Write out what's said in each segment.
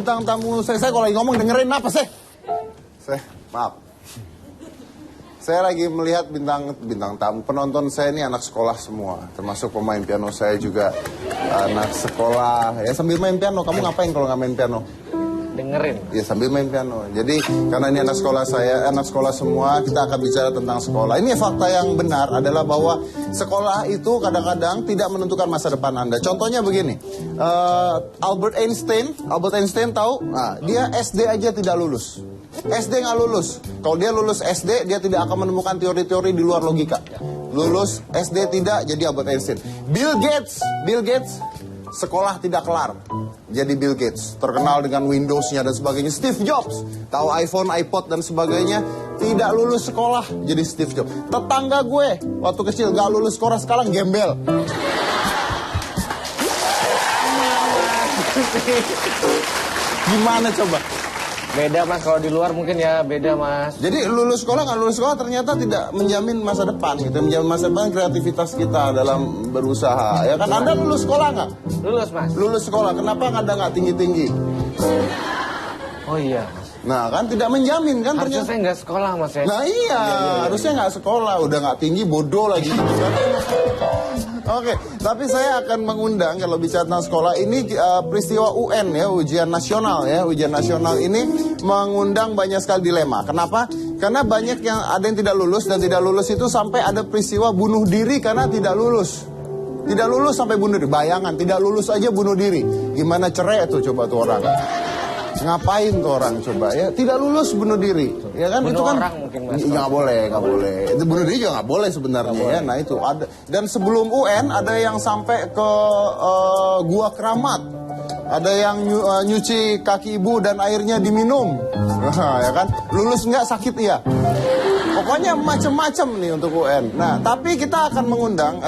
bintang tamu saya kalau lagi ngomong dengerin apa sih? Maaf. Saya lagi melihat bintang tamu penonton saya ini anak sekolah semua, termasuk pemain piano saya juga anak sekolah. Ya sambil main piano, kamu ngapain kalau nggak main piano? Dengerin. Ya sambil main piano. Jadi karena ini anak sekolah saya, anak sekolah semua, kita akan bicara tentang sekolah. Ini fakta yang benar adalah bahwa sekolah itu kadang-kadang tidak menentukan masa depan Anda. Contohnya begini, Albert Einstein tahu? Nah, dia SD aja tidak lulus. SD nggak lulus. Kalau dia lulus SD, dia tidak akan menemukan teori-teori di luar logika. Lulus SD tidak, jadi Albert Einstein. Bill Gates, sekolah tidak kelar. Jadi Bill Gates, terkenal dengan Windows-nya dan sebagainya. Steve Jobs, tahu iPhone, iPod dan sebagainya, tidak lulus sekolah, jadi Steve Jobs. Tetangga gue, waktu kecil nggak lulus sekolah, sekarang gembel. Gimana coba? Beda mas, kalau di luar mungkin ya beda mas. Jadi lulus sekolah nggak lulus sekolah ternyata tidak menjamin masa depan gitu. Menjamin masa depan kreativitas kita dalam berusaha. Ya kan Anda lulus sekolah nggak? Lulus mas. Lulus sekolah, kenapa Anda nggak tinggi-tinggi? Oh iya mas. Nah kan tidak menjamin kan harusnya ternyata. saya nggak sekolah mas ya. Nah iya, harusnya nggak sekolah, udah nggak tinggi bodoh lagi gitu kan. Oke, tapi saya akan mengundang kalau bicara tentang sekolah ini peristiwa UN ya, ujian nasional ya, ujian nasional ini mengundang banyak sekali dilema. Kenapa? Karena banyak yang ada yang tidak lulus dan tidak lulus itu sampai ada peristiwa bunuh diri karena tidak lulus. Tidak lulus sampai bunuh diri. Bayangan, tidak lulus aja bunuh diri. Gimana cerai tuh coba tuh orang. Ngapain tuh orang coba ya? Tidak lulus bunuh diri, ya kan? Bunuh itu kan orang mungkin mas. Nggak boleh. Itu bunuh diri juga nggak boleh sebenarnya ya. Nah itu ada. Dan sebelum UN ada yang sampai ke Gua Keramat, ada yang nyuci kaki ibu dan airnya diminum, ya kan? Lulus nggak sakit ya. Pokoknya macam-macam nih untuk UN. Nah tapi kita akan mengundang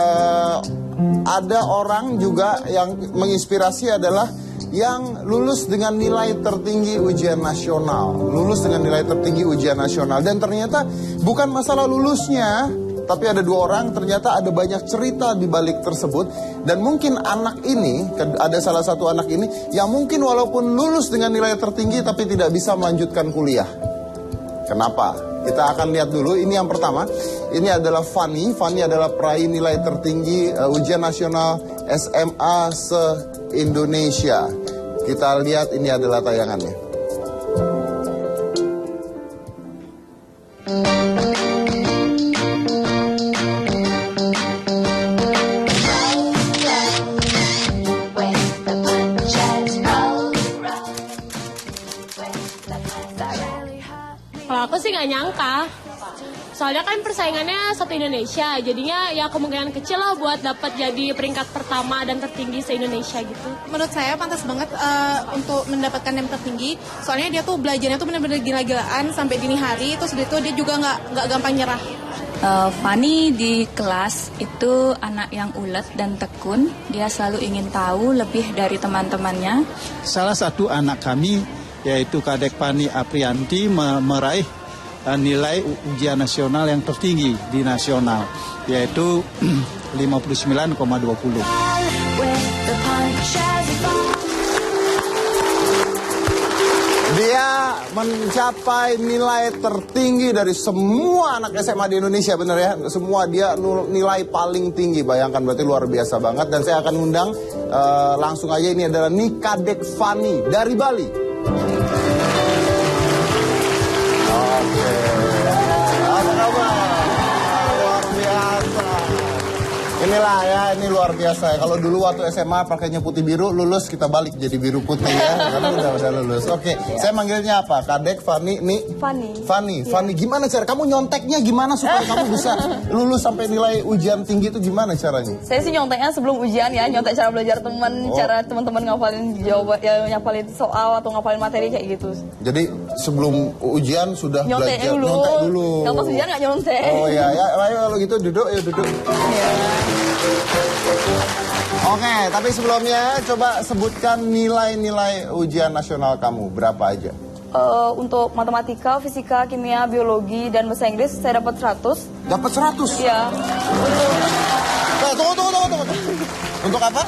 ada orang juga yang menginspirasi adalah yang lulus dengan nilai tertinggi ujian nasional. Lulus dengan nilai tertinggi ujian nasional. Dan ternyata bukan masalah lulusnya, tapi ada dua orang, ternyata ada banyak cerita di balik tersebut. Dan mungkin anak ini, ada salah satu anak ini, yang mungkin walaupun lulus dengan nilai tertinggi, tapi tidak bisa melanjutkan kuliah. Kenapa? Kita akan lihat dulu, ini yang pertama. Ini adalah Fanny. Fanny adalah peraih nilai tertinggi ujian nasional SMA se-Indonesia. Kita lihat ini adalah tayangannya. Kalau aku sih nggak nyangka. Soalnya kan persaingannya satu Indonesia, jadinya ya kemungkinan kecil lah buat dapat jadi peringkat pertama dan tertinggi se-Indonesia gitu. Menurut saya pantas banget untuk mendapatkan yang tertinggi, soalnya dia tuh belajarnya tuh benar-benar gila-gilaan sampai dini hari, terus itu dia juga nggak gampang nyerah. Fanny di kelas itu anak yang ulet dan tekun, dia selalu ingin tahu lebih dari teman-temannya. Salah satu anak kami yaitu Kadek Fanny Aprianti meraih nilai ujian nasional yang tertinggi di nasional, yaitu 59,20. Dia mencapai nilai tertinggi dari semua anak SMA di Indonesia, benar ya? Semua dia nilai paling tinggi, bayangkan berarti luar biasa banget. Dan saya akan undang langsung aja, ini adalah Kadek Fanny dari Bali. Oke, apa kabar? Luar biasa. Inilah ya, ini luar biasa ya. Kalau dulu waktu SMA pakainya putih biru, lulus kita balik jadi biru putih ya. Karena udah lulus. Oke, saya manggilnya apa? Kadek Fanny, Fanny, gimana cara kamu nyonteknya gimana supaya kamu bisa lulus sampai nilai ujian tinggi itu gimana caranya? Saya sih nyonteknya sebelum ujian ya, nyontek cara belajar teman, cara teman-teman ngapalin jawaban, ya ngapalin soal atau ngapalin materi kayak gitu. Jadi sebelum ujian sudah nyontek belajar dulu. nyontek dulu. Kalau pas ujian nggak nyontek. Oh ya, ayo kalau gitu duduk. Ya. Oke, tapi sebelumnya coba sebutkan nilai-nilai ujian nasional kamu, berapa aja? Untuk matematika, fisika, kimia, biologi, dan bahasa Inggris saya dapat 100. Dapat 100? Iya. Tunggu. Untuk apa?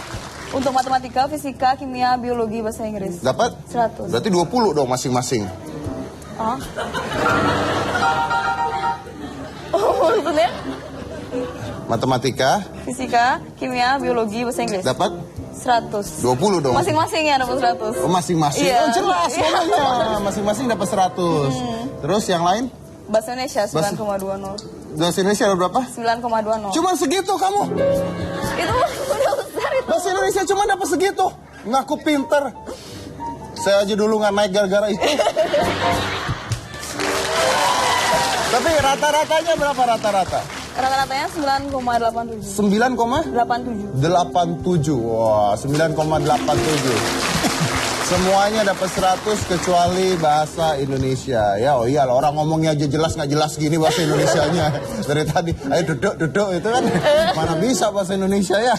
Untuk matematika, fisika, kimia, biologi, bahasa Inggris. Dapat? 100. Berarti 20 dong masing-masing. Oh, maksudnya? Matematika Fisika, kimia, biologi, bahasa Inggris. dapat 100. 20 dong. Masing-masing ya dapat 100. Oh, masing-masing. Iya. Oh, jelas ngomongnya. Masing-masing dapat 100. Terus yang lain? Bahasa Indonesia 9,20. Bahasa Indonesia ada berapa? 9,20. Cuman segitu kamu. Itu udah besar itu. Bahasa Indonesia cuma dapat segitu. Ngaku pinter. Saya aja dulu nggak naik gara-gara itu. Tapi rata-ratanya berapa rata-rata? Rata-ratanya 9,87. 9,87. 87. Wah, 9,87. Semuanya dapat 100 kecuali bahasa Indonesia. Ya, oh iya, orang ngomongnya aja jelas nggak jelas gini bahasa Indonesianya. Dari tadi, ayo duduk itu kan. Mana bisa bahasa Indonesia ya?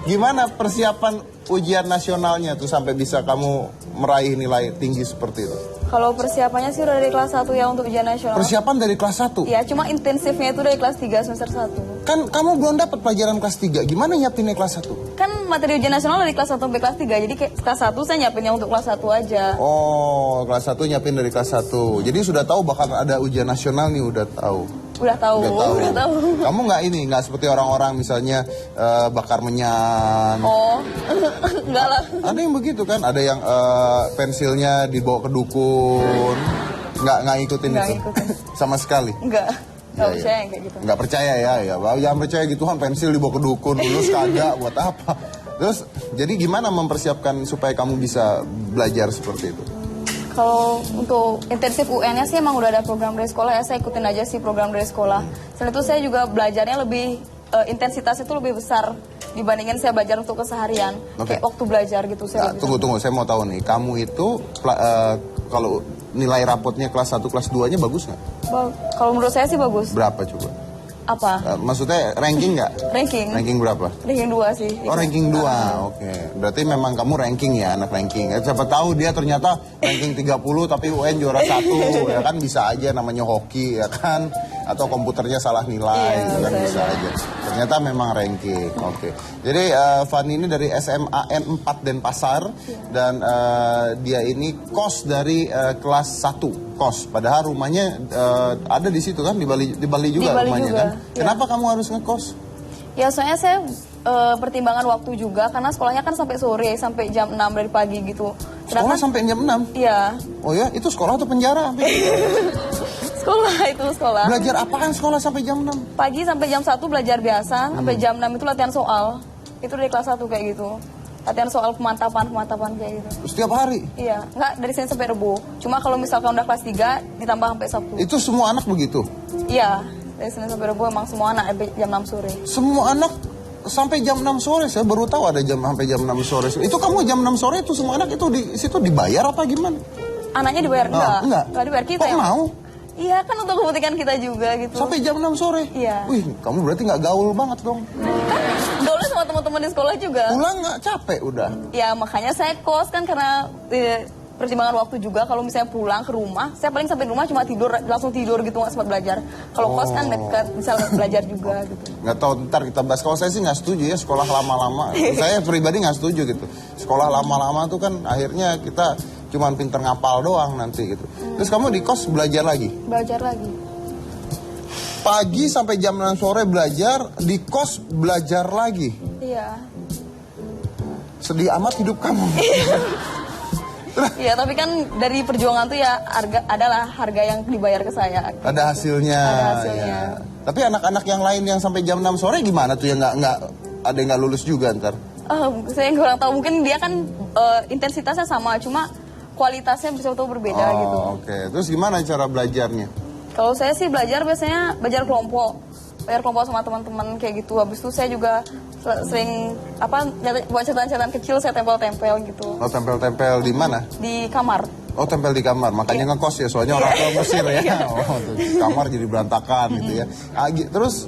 Gimana persiapan ujian nasionalnya tuh sampai bisa kamu meraih nilai tinggi seperti itu? Kalau persiapannya sih udah dari kelas 1 ya untuk ujian nasional. Persiapan dari kelas 1? Iya, cuma intensifnya itu dari kelas 3 semester 1. Kan kamu belum dapat pelajaran kelas 3. Gimana nyiapinnya kelas 1? Kan materi ujian nasional dari kelas 1 sampai kelas 3. Jadi kelas 1 saya nyiapinnya untuk kelas 1 aja. Oh, kelas 1 nyiapin dari kelas 1. Jadi sudah tahu bakal ada ujian nasional nih, udah tahu. Udah tahu. Kamu nggak seperti orang-orang misalnya bakar menyan. Oh, enggak lah. Ada yang begitu kan? Ada yang pensilnya dibawa ke dukun. Nggak ngikutin Nggak itu? ngikutin. Sama sekali? Enggak. Enggak Iya, percaya iya. yang kayak gitu. Nggak percaya ya? Jangan percaya gituan, pensil dibawa ke dukun. Lulus kagak, buat apa? Terus, jadi gimana mempersiapkan supaya kamu bisa belajar seperti itu? Kalau untuk intensif UN-nya sih emang udah ada program dari sekolah ya, saya ikutin aja sih program dari sekolah. Selain itu saya juga belajarnya lebih, intensitasnya itu lebih besar dibandingin saya belajar untuk keseharian. Oke. Kayak waktu belajar gitu saya lebih Tunggu, saya mau tahu nih, kamu itu kalau nilai rapotnya kelas 1, kelas 2-nya bagus nggak? Kalau menurut saya sih bagus. Berapa coba? Apa? Maksudnya ranking nggak? Ranking. Ranking berapa? Ranking 2 sih. Oh, ranking 2, oke. Berarti memang kamu ranking ya, anak ranking. Siapa tahu dia ternyata ranking 30 tapi UN juara 1, ya kan bisa aja namanya hoki, ya kan? Atau komputernya salah nilai, Iya, gitu kan bisa bisa aja. Ternyata memang ranking, oke. Jadi Fanny ini dari SMAN 4 Denpasar, dan dia ini kos dari kelas 1, kos. Padahal rumahnya ada di situ kan, di Bali juga Di Bali rumahnya juga, kan? iya. Kenapa kamu harus ngekos? Ya soalnya saya pertimbangan waktu juga karena sekolahnya kan sampai sore, sampai jam 6 dari pagi gitu. Sekolah sampai jam 6? Iya. Oh ya, itu sekolah atau penjara? Sekolah. Belajar apaan sekolah sampai jam 6? Pagi sampai jam 1 belajar biasa, sampai jam 6 itu latihan soal. Itu dari kelas 1 kayak gitu. Latihan soal pemantapan kayak gitu. Setiap hari? Iya, enggak dari Senin sampai Rebo. Cuma kalau misalkan udah kelas 3 ditambah sampai Sabtu. Itu semua anak begitu? Iya, dari Senin sampai Rebo emang semua anak jam 6 sore. Semua anak sampai jam 6 sore? Saya baru tahu ada sampai jam 6 sore. Itu kamu jam 6 sore itu semua anak itu di situ dibayar apa gimana? Anaknya dibayar Enggak. Enggak dibayar kita. Kok mau? Iya, kan untuk kepentingan kita juga gitu. Sampai jam 6 sore? Iya. Wih, kamu berarti nggak gaul banget dong. Gaulnya sama teman-teman di sekolah juga. Pulang nggak capek udah? Ya makanya saya kos kan karena pertimbangan waktu juga. Kalau misalnya pulang ke rumah, saya paling sampai rumah cuma tidur, langsung tidur gitu, nggak sempat belajar. Kalau kos kan dekat, bisa belajar juga gitu. Nggak tahu, ntar kita bahas. Kalau saya sih nggak setuju ya sekolah lama-lama. Saya pribadi nggak setuju gitu. Sekolah lama-lama tuh kan akhirnya kita cuman pinter ngapal doang nanti gitu. Terus kamu di kos belajar lagi? Belajar lagi. Pagi sampai jam 6 sore belajar, di kos belajar lagi. Iya. Sedih amat hidup kamu. Iya, tapi kan dari perjuangan tuh ya adalah harga yang dibayar ke saya. Ada hasilnya. Ada hasilnya. Ya. Tapi anak-anak yang lain yang sampai jam 6 sore gimana tuh yang nggak ada yang nggak lulus juga ntar? Saya kurang tahu, mungkin dia kan intensitasnya sama, cuma kualitasnya bisa tuh berbeda gitu. Oke. Terus gimana cara belajarnya? Kalau saya sih belajar biasanya belajar kelompok sama teman-teman kayak gitu. Habis itu saya juga sering buat catatan-catatan kecil saya tempel-tempel gitu. Oh, tempel-tempel di mana? Di kamar. Oh, tempel di kamar. Makanya ngekos ya, soalnya orang tua Mesir ya. Oh, tuh, kamar jadi berantakan gitu ya. Terus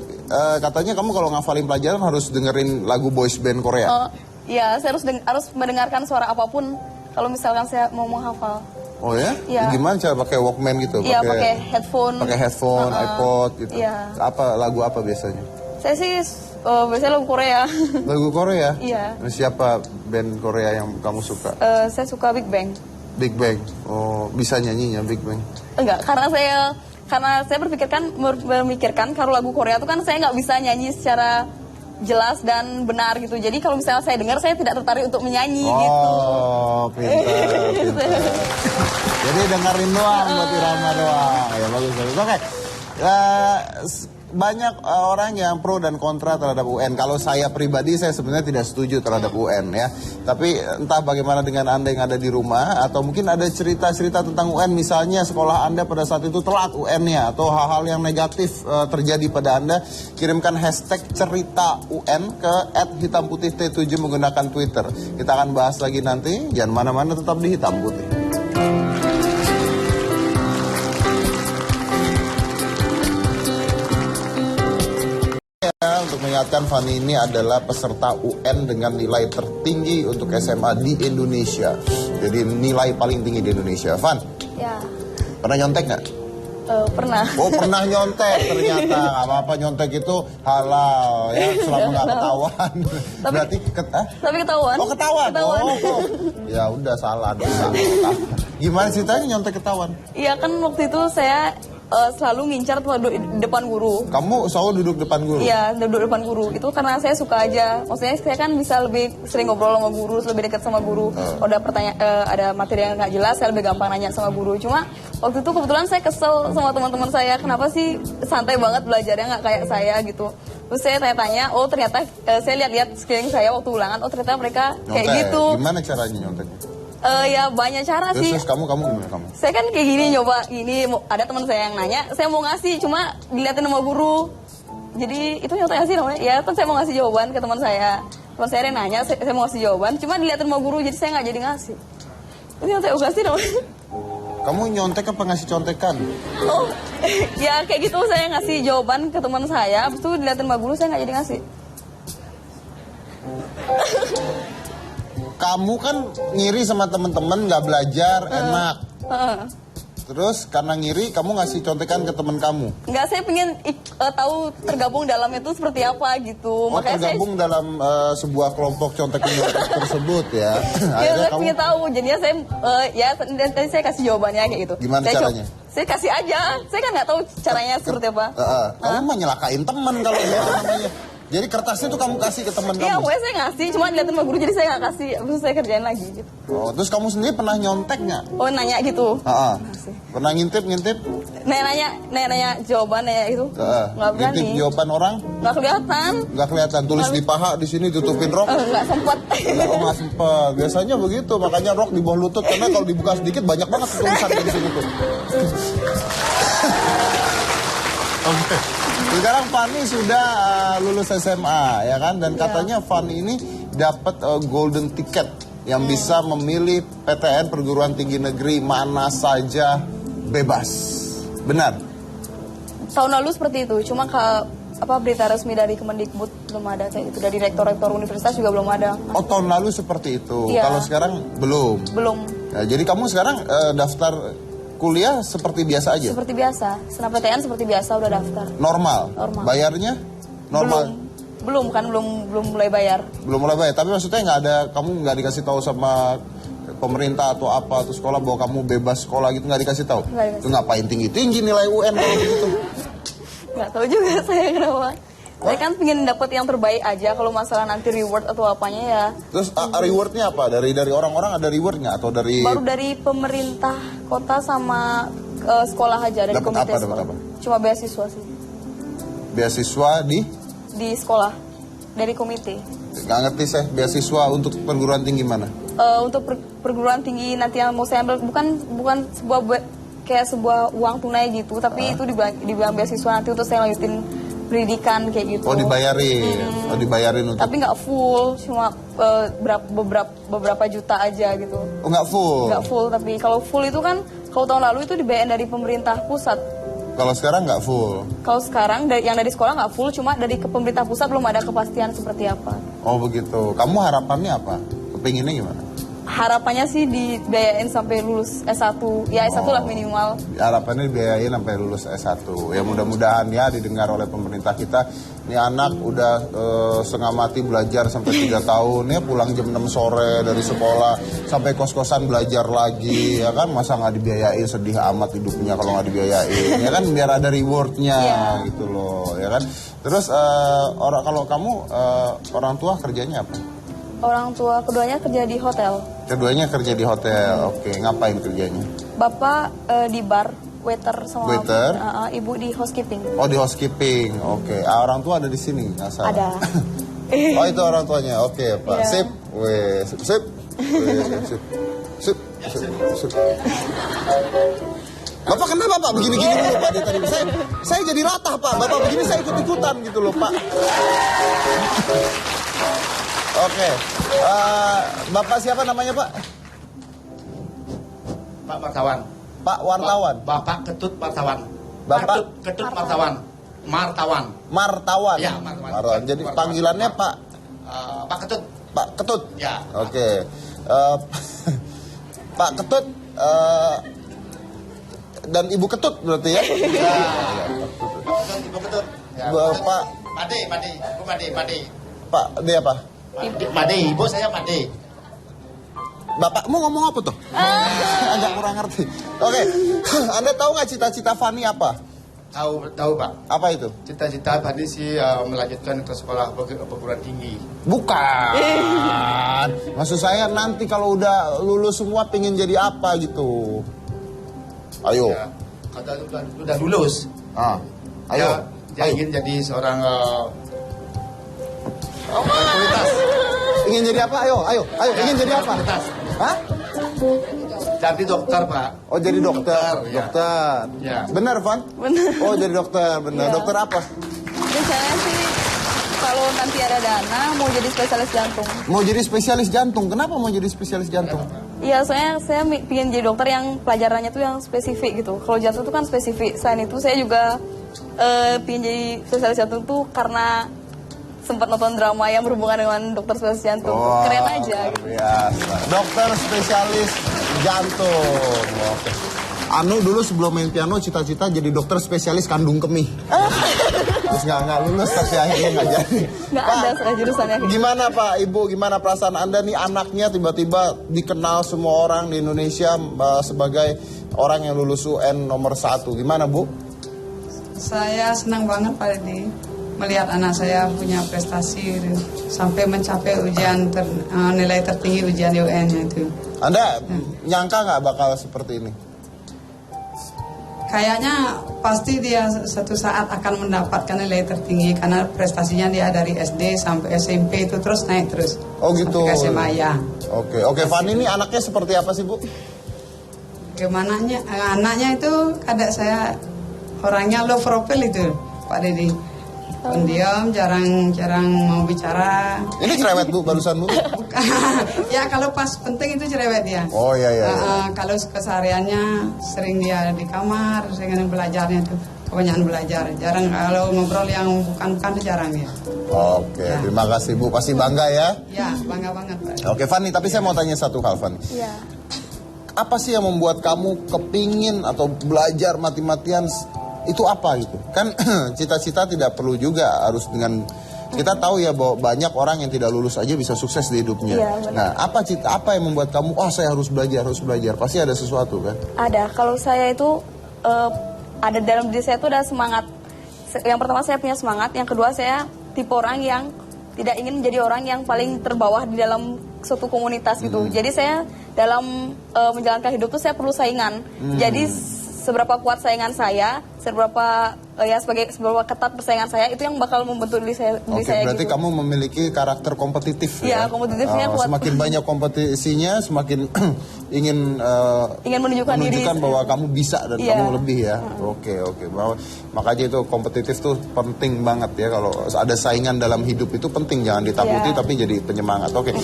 katanya kamu kalau ngafalin pelajaran harus dengerin lagu boys band Korea. Iya, saya harus mendengarkan suara apapun kalau misalkan saya mau menghafal. Oh ya? Iya. Gimana cara pakai Walkman gitu? Iya, pakai headphone. Pakai headphone, iPod gitu. Iya. Lagu apa biasanya? Saya sih Biasanya lagu Korea. Lagu Korea? Iya. Siapa band Korea yang kamu suka? Saya suka Big Bang. Big Bang. Oh, bisa nyanyinya Big Bang? Enggak, karena saya memikirkan kalau lagu Korea itu kan saya nggak bisa nyanyi secara jelas dan benar gitu. Jadi kalau misalnya saya dengar, saya tidak tertarik untuk menyanyi gitu. Oh, pintar. Jadi dengerin doang buat irama doang. Ya bagus. Oke. Banyak orang yang pro dan kontra terhadap UN. Kalau saya pribadi, saya sebenarnya tidak setuju terhadap UN ya. Tapi entah bagaimana dengan Anda yang ada di rumah, atau mungkin ada cerita-cerita tentang UN, misalnya sekolah Anda pada saat itu telat UN-nya, atau hal-hal yang negatif terjadi pada Anda, kirimkan hashtag cerita UN ke @hitamputihT7 menggunakan Twitter. Kita akan bahas lagi nanti. Jangan mana-mana, tetap di Hitam Putih. Untuk mengingatkan, Fani ini adalah peserta UN dengan nilai tertinggi untuk SMA di Indonesia. Jadi nilai paling tinggi di Indonesia. Van, Ya, pernah nyontek nggak? pernah. Oh, pernah nyontek ternyata. Nggak apa-apa, nyontek itu halal ya, selama nggak ketahuan. Berarti Tapi ketahuan. Oh, ketahuan. Ketahuan. Oh. Ya udah, salah dosa. Gimana ceritanya nyontek ketahuan? Iya kan waktu itu saya selalu ngincar tuh di depan guru. Kamu selalu duduk depan guru? Iya, duduk depan guru. Itu karena saya suka aja. Maksudnya saya kan bisa lebih sering ngobrol sama guru, lebih dekat sama guru. Kalau ada materi yang nggak jelas, saya lebih gampang nanya sama guru. Cuma waktu itu kebetulan saya kesel sama teman-teman saya. Kenapa sih santai banget belajarnya, nggak kayak saya gitu. Terus saya tanya-tanya, oh ternyata saya lihat-lihat sekeliling saya waktu ulangan, oh ternyata mereka kayak Nyontek. gitu. Gimana caranya nyonteknya? Ya banyak cara sih. Terus kamu gimana kamu? Saya kan kayak gini, nyoba gini, ada teman saya yang nanya, saya mau ngasih, cuma dilihatin sama guru. Jadi itu nyontek sih namanya. Ya kan saya mau ngasih jawaban ke teman saya. Teman saya yang nanya, saya mau ngasih jawaban, cuma dilihatin sama guru, jadi saya nggak jadi ngasih. Itu nyontek sih namanya. Kamu nyontek apa ngasih contekan? Oh, ya kayak gitu, saya ngasih jawaban ke teman saya, habis itu dilihatin sama guru, saya nggak jadi ngasih. Kamu kan ngiri sama temen-temen, nggak belajar, enak. Terus karena ngiri, kamu ngasih contekan ke temen kamu. Enggak, saya pengen tahu tergabung dalamnya itu seperti apa gitu. Oh, tergabung dalam sebuah kelompok contek-contek tersebut ya. Iya, saya pengen tahu. Jadinya saya tadi saya kasih jawabannya kayak gitu. Gimana saya caranya? Saya kasih aja. Saya kan nggak tahu caranya seperti apa. Kamu mah nyelakain temen kalau gitu namanya. Jadi kertasnya tuh kamu kasih ke teman Iya, kamu? pokoknya saya ngasih, cuma dilihatin sama guru jadi saya nggak kasih. Terus saya kerjain lagi gitu. Oh, terus kamu sendiri pernah nyontek nggak? Oh, nanya gitu. Pernah ngintip? Nanya jawaban itu. Nggak berani. Ngintip jawaban orang? Nggak kelihatan. Nggak kelihatan. Tulis di paha, di sini tutupin rok? Nggak sempet. Nggak sempet. Biasanya begitu, makanya rok di bawah lutut. Karena kalau dibuka sedikit banyak banget tulisan di sini tuh. Oke. Sekarang Fani sudah lulus SMA ya kan, dan katanya Fani ini dapat golden ticket yang bisa memilih PTN perguruan tinggi negeri mana saja bebas. Benar? Tahun lalu seperti itu, cuma berita resmi dari Kemendikbud belum ada kayak gitu, dari rektor-rektor universitas juga belum ada. Oh, tahun lalu seperti itu. Iya. Kalau sekarang belum. Belum. Nah, jadi kamu sekarang daftar kuliah seperti biasa aja? Seperti biasa, senam PTN seperti biasa udah daftar. Normal? Normal. Bayarnya? Normal? Belum mulai bayar. Belum mulai bayar, tapi maksudnya kamu nggak dikasih tahu sama pemerintah atau apa atau sekolah bahwa kamu bebas sekolah gitu, nggak dikasih tahu? Nggak dikasih. Itu ngapain tinggi-tinggi nilai UN kalau gitu? Nggak tahu juga saya kenapa. Saya kan pengen dapet yang terbaik aja, kalau masalah nanti reward atau apanya ya. Terus rewardnya apa? Dari orang-orang ada reward nggak? Atau dari... Baru dari pemerintah kota sama sekolah aja, dari Dapat komite apa, dapat sekolah. apa? Cuma beasiswa sih. Beasiswa Di sekolah, dari komite. nggak ngerti saya, beasiswa untuk perguruan tinggi mana? Untuk perguruan tinggi nanti yang mau saya ambil bukan kayak sebuah uang tunai gitu, tapi itu dibilang beasiswa nanti untuk saya lanjutin pendidikan kayak gitu. Oh, dibayarin. Oh, dibayarin untuk... Tapi nggak full, cuma beberapa juta aja gitu. Oh, nggak full? Nggak full, tapi kalau full itu kan, kalau tahun lalu itu dibayar dari pemerintah pusat. Kalau sekarang nggak full? Kalau sekarang, yang dari sekolah nggak full, cuma dari pemerintah pusat belum ada kepastian seperti apa. Oh, begitu. Kamu harapannya apa? Kepinginnya gimana? harapannya sih dibiayain sampai lulus S1. Ya S1 lah minimal. Harapannya dibiayain sampai lulus S1. Ya mudah-mudahan ya didengar oleh pemerintah kita. Ini anak udah setengah mati belajar sampai 3 tahun ya, pulang jam 6 sore dari sekolah sampai kos-kosan belajar lagi ya kan, masa nggak dibiayain, sedih amat hidupnya kalau nggak dibiayain ya kan, biar ada rewardnya gitu loh ya kan. Terus kalau kamu orang tua kerjanya apa? Orang tua keduanya kerja di hotel. Keduanya kerja di hotel. Oke, ngapain kerjanya? Bapak di bar, waiter sama Waiter? ibu di housekeeping. Oh, di housekeeping. Oke. Orang tua ada di sini, nggak salah. Ada. Oh, itu orang tuanya. Oke, Pak. Iya. Sip. Weh, sip. Weh, sip. Sip. Sip. Bapak kenapa Pak begini-gini dulu Pak dari tadi? Saya jadi ratah Pak. Bapak begini saya ikut-ikutan gitu loh Pak. Oke. Bapak siapa namanya Pak? Pak wartawan. Pak wartawan. Bapak Ketut wartawan. Bapak Ketut wartawan. Martawan. Martawan. Ya, Martawan. Martawan. Jadi panggilannya Pak Pak Ketut. Pak Ketut. Ya. Oke. Pak Ketut dan Ibu Ketut berarti ya? Ya. Ibu Ketut. Ya. Bapak Made. Ibu Made. Pak dia apa? Made, ibu saya Made. Bapakmu ngomong apa tuh? Agak kurang ngerti. Oke. Anda tahu nggak cita-cita Fani apa? Tahu Pak. Apa itu? Cita-cita Fani sih melanjutkan ke sekolah perguruan tinggi. Bukan. Maksud saya nanti kalau udah lulus semua pengen jadi apa gitu. Ayo. Ya. Kalau udah lulus. Ayo. Dia ingin jadi seorang otoritas. Ingin jadi apa? Ayo. Ingin jadi apa? Otoritas. Hah? Jadi dokter Pak. Oh jadi dokter. Ya. Dokter. Ya. Benar Van? Benar. Oh jadi dokter, benar. Ya. Dokter apa? Rencananya sih kalau nanti ada dana mau jadi spesialis jantung. Mau jadi spesialis jantung. Kenapa mau jadi spesialis jantung? Iya, soalnya saya ingin jadi dokter yang pelajarannya tuh yang spesifik gitu. Kalau jantung tuh kan spesifik. Selain itu saya juga ingin jadi spesialis jantung tuh karena sempat nonton drama yang berhubungan dengan dokter spesialis jantung. Wah, Keren aja gitu. biasa. Dokter spesialis jantung. Oke. Anu dulu sebelum main piano cita-cita jadi dokter spesialis kandung kemih. Terus nggak lulus tapi akhirnya nggak jadi. Nggak ada setelah jurusannya. Gimana Pak, Ibu, gimana perasaan Anda nih anaknya tiba-tiba dikenal semua orang di Indonesia sebagai orang yang lulus UN nomor 1. Gimana Bu? Saya senang banget Pak Deddy melihat anak saya punya prestasi sampai mencapai nilai tertinggi ujian UN-nya itu. Anda nyangka nggak bakal seperti ini? Kayaknya pasti dia satu saat akan mendapatkan nilai tertinggi karena prestasinya dia dari SD sampai SMP itu terus naik terus. Oh gitu. Sampai ke SMA ya. Oke. Fani ini anaknya seperti apa sih Bu? Gimana anaknya itu adik saya orangnya low profile itu Pak Deddy. Pendiam, jarang mau bicara. Ini cerewet Bu barusan Bu? Ya kalau pas penting itu cerewet dia. Oh iya. Kalau kesehariannya sering dia di kamar, sering belajarnya tuh kebanyakan belajar. Jarang kalau ngobrol yang bukan tuh jarang dia. Oke, Ya. Terima kasih Bu, pasti bangga ya. Ya bangga banget Pak. Oke Fani, tapi saya mau tanya satu hal Fani. Iya. Apa sih yang membuat kamu kepingin atau belajar mati-matian itu apa gitu? Kan cita-cita tidak perlu juga harus dengan, kita tahu ya bahwa banyak orang yang tidak lulus aja bisa sukses di hidupnya. Iya, benar. Nah, apa yang membuat kamu, saya harus belajar. Pasti ada sesuatu kan? Ada. Kalau saya itu ada dalam diri saya itu ada semangat. Yang pertama saya punya semangat, yang kedua saya tipe orang yang tidak ingin menjadi orang yang paling terbawah di dalam suatu komunitas gitu. Jadi saya dalam menjalankan hidup tuh saya perlu saingan. Jadi seberapa kuat saingan saya, seberapa ketat persaingan saya, itu yang bakal membentuk diri saya. Oke, berarti gitu. Kamu memiliki karakter kompetitif Iya, ya? kompetitifnya kuat. Semakin banyak kompetisinya, semakin ingin menunjukkan bahwa kamu bisa dan Iya. kamu lebih ya. Oke. Makanya itu kompetitif tuh penting banget ya. Kalau ada saingan dalam hidup itu penting, jangan ditakuti Iya. tapi jadi penyemangat. Oke.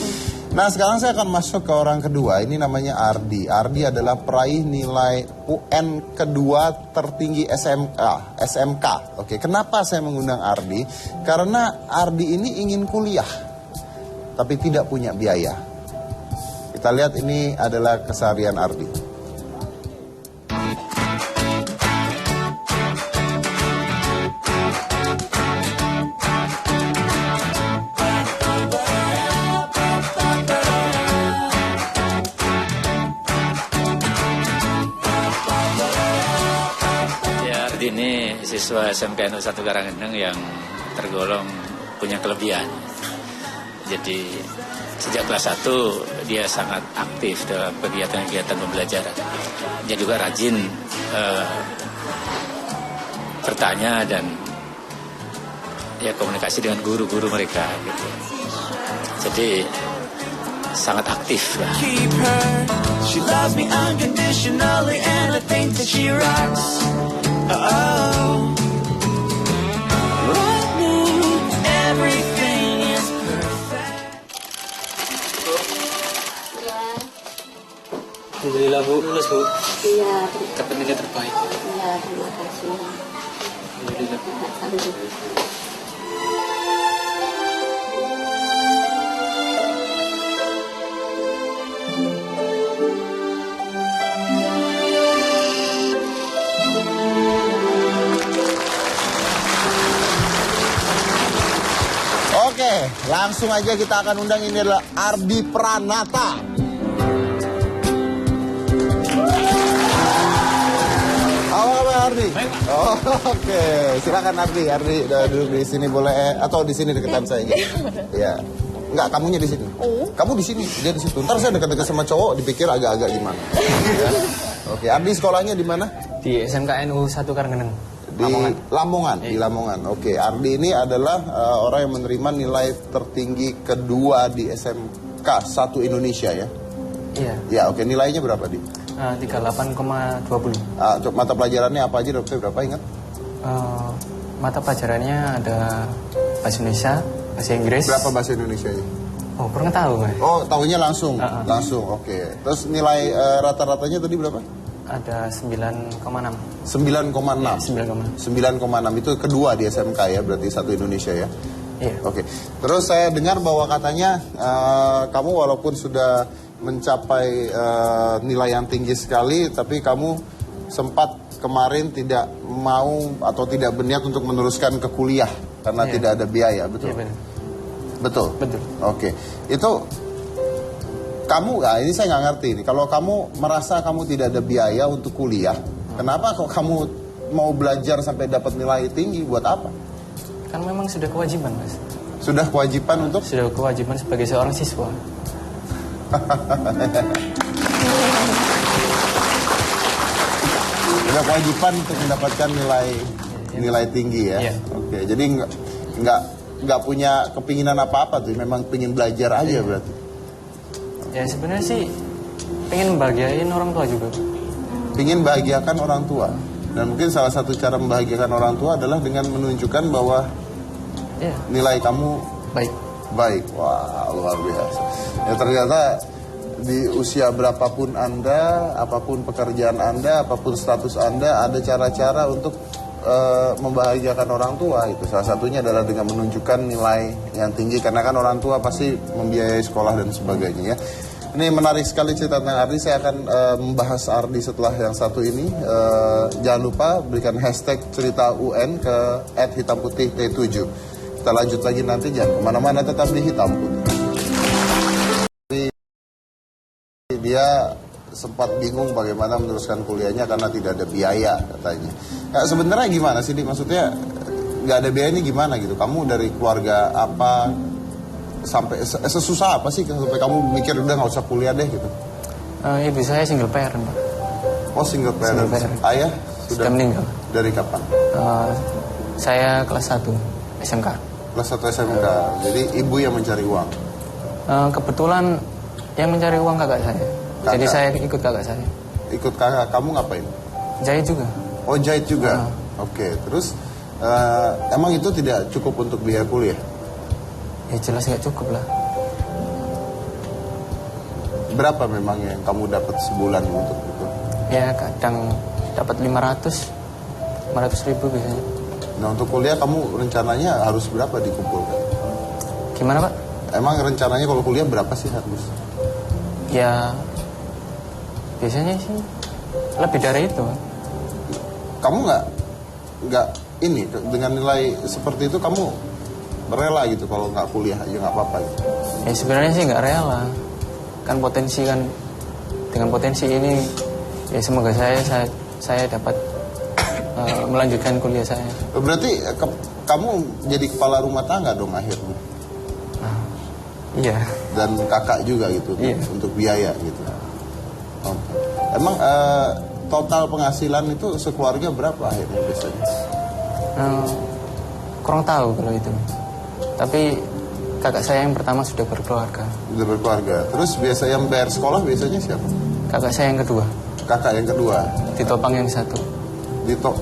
Nah sekarang saya akan masuk ke orang kedua. Ini namanya Ardi. Ardi adalah peraih nilai UN kedua tertinggi SMK. Oke, kenapa saya mengundang Ardi? Karena Ardi ini ingin kuliah, tapi tidak punya biaya. Kita lihat ini adalah keseharian Ardi. Ya, Ardi ini siswa SMK NU 1 Karanggendeng yang tergolong punya kelebihan. Jadi sejak kelas 1 dia sangat aktif dalam kegiatan-kegiatan pembelajaran. Dia juga rajin bertanya dan ya komunikasi dengan guru-guru mereka gitu. Jadi sangat aktif lah. She loves me unconditionally and I think that she rocks. Oh, right now everything is perfect. Alhamdulillah Bu, lulus Bu. Iya, Dapat nilai terbaik. iya, terima kasih. Alhamdulillah. Oke, langsung aja kita akan undang, ini adalah Ardi Pranata. Apa kabar Ardi? Oh, oke, silakan Ardi. Ardi duduk di sini boleh, atau di sini deketan saya gitu. Ya, enggak, kamunya di sini. Kamu di sini, dia di situ. Ntar saya dekat-dekat sama cowok, dipikir agak-agak gimana. Ya. Oke, Ardi sekolahnya di mana? Di SMK NU 1 Karanggendeng. Di Lamongan, di Lamongan. Oke, Ardi ini adalah orang yang menerima nilai tertinggi kedua di SMK 1 Indonesia ya? Iya. Ya, oke, nilainya berapa, Di? 38,20. Mata pelajarannya apa aja, Dokter? Berapa, ingat? Mata pelajarannya ada bahasa Indonesia, bahasa Inggris. Berapa bahasa Indonesianya? Oh, kurang tahu, Mas. Oh, tahunya langsung? Langsung, oke. Terus nilai rata-ratanya tadi berapa? Ada 9,6. 9,6. 9,6. 9,6 itu kedua di SMK ya, berarti 1 Indonesia ya? Iya. Oke. Terus saya dengar bahwa katanya kamu walaupun sudah mencapai nilai yang tinggi sekali, tapi kamu sempat kemarin tidak mau atau tidak berniat untuk meneruskan ke kuliah karena tidak ada biaya, betul? Iya, benar. Betul? Betul. Oke. Itu kamu, ini saya nggak ngerti nih. Kalau kamu merasa kamu tidak ada biaya untuk kuliah, kenapa kok kamu mau belajar sampai dapat nilai tinggi? Buat apa? Kan memang sudah kewajiban, Mas. Sudah kewajiban untuk? Sudah kewajiban sebagai seorang siswa. Sudah kewajiban untuk mendapatkan nilai tinggi ya. Oke, jadi nggak punya kepinginan apa-apa tuh, memang pingin belajar aja berarti. Ya sebenarnya sih pengen membahagiain orang tua juga. Pingin bahagiakan orang tua. Dan mungkin salah satu cara membahagiakan orang tua adalah dengan menunjukkan bahwa nilai kamu baik. Wah, luar biasa. Ya ternyata di usia berapapun Anda, apapun pekerjaan Anda, apapun status Anda, ada cara-cara untuk membahagiakan orang tua. Itu salah satunya adalah dengan menunjukkan nilai yang tinggi, karena kan orang tua pasti membiayai sekolah dan sebagainya ya. Ini menarik sekali cerita tentang Ardi. Saya akan membahas Ardi setelah yang satu ini. Jangan lupa berikan hashtag cerita UN ke @hitamputih-T7. Kita lanjut lagi nanti, jangan kemana-mana, tetap di Hitam Putih. Dia sempat bingung bagaimana meneruskan kuliahnya karena tidak ada biaya katanya. Nah, sebenarnya gimana sih, Di? Maksudnya nggak ada biaya ini gimana gitu? Kamu dari keluarga apa? Sampai sesusah apa sih sampai kamu mikir udah nggak usah kuliah deh gitu? Ibu saya single parent, Pak. Oh, single parent. Ayah sudah meninggal. Dari kapan? Saya kelas 1 SMK. Kelas 1 SMK. Jadi ibu yang mencari uang? Kebetulan yang mencari uang kakak saya. Jadi saya ikut kakak saya. Ikut kakak kamu ngapain? Jahit juga. Oh, jahit juga. Oke. Terus emang itu tidak cukup untuk biaya kuliah? Ya jelas nggak cukup lah. Berapa memang yang kamu dapat sebulan untuk itu? Ya kadang dapat 500 ribu biasanya. Nah, untuk kuliah kamu rencananya harus berapa dikumpulkan? Gimana, Pak? Emang rencananya kalau kuliah berapa sih harus? Ya biasanya sih lebih dari itu. Kamu nggak ini dengan nilai seperti itu kamu rela gitu kalau nggak kuliah aja nggak apa-apa gitu? Ya sebenarnya sih nggak rela. Kan potensi kan, dengan potensi ini ya semoga saya dapat melanjutkan kuliah saya. Berarti kamu jadi kepala rumah tangga dong akhirnya? Iya. Dan kakak juga gitu untuk biaya gitu. Emang total penghasilan itu sekeluarga berapa akhirnya biasanya? Kurang tahu kalau itu. Tapi kakak saya yang pertama sudah berkeluarga. Sudah berkeluarga. Terus biasa yang bayar sekolah biasanya siapa? Kakak saya yang kedua. Kakak yang kedua. Ditopang yang satu.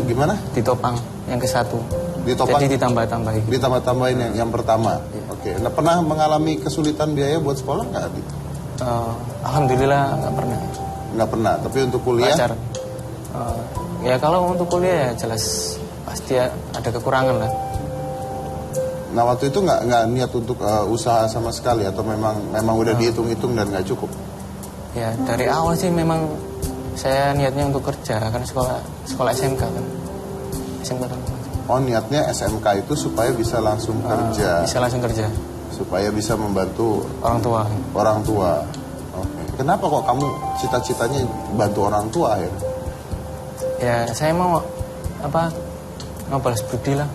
Gimana? Ditopang yang ke satu. Ditopang. Jadi ditambah-tambahin. Ditambah-tambahin yang pertama. Oke. Nah, pernah mengalami kesulitan biaya buat sekolah nggak? Alhamdulillah nggak pernah. Nggak pernah. Tapi untuk kuliah? Lancar. Ya kalau untuk kuliah ya jelas pasti ada kekurangan lah. Nah waktu itu nggak niat untuk usaha sama sekali atau memang udah dihitung-hitung dan nggak cukup? Ya dari awal sih memang saya niatnya untuk kerja karena sekolah SMK kan. SMK kan. Oh niatnya SMK itu supaya bisa langsung kerja. Bisa langsung kerja. Supaya bisa membantu orang tua. Orang tua. Oke. Kenapa kok kamu cita-citanya bantu orang tua ya? Ya saya mau balas budi lah.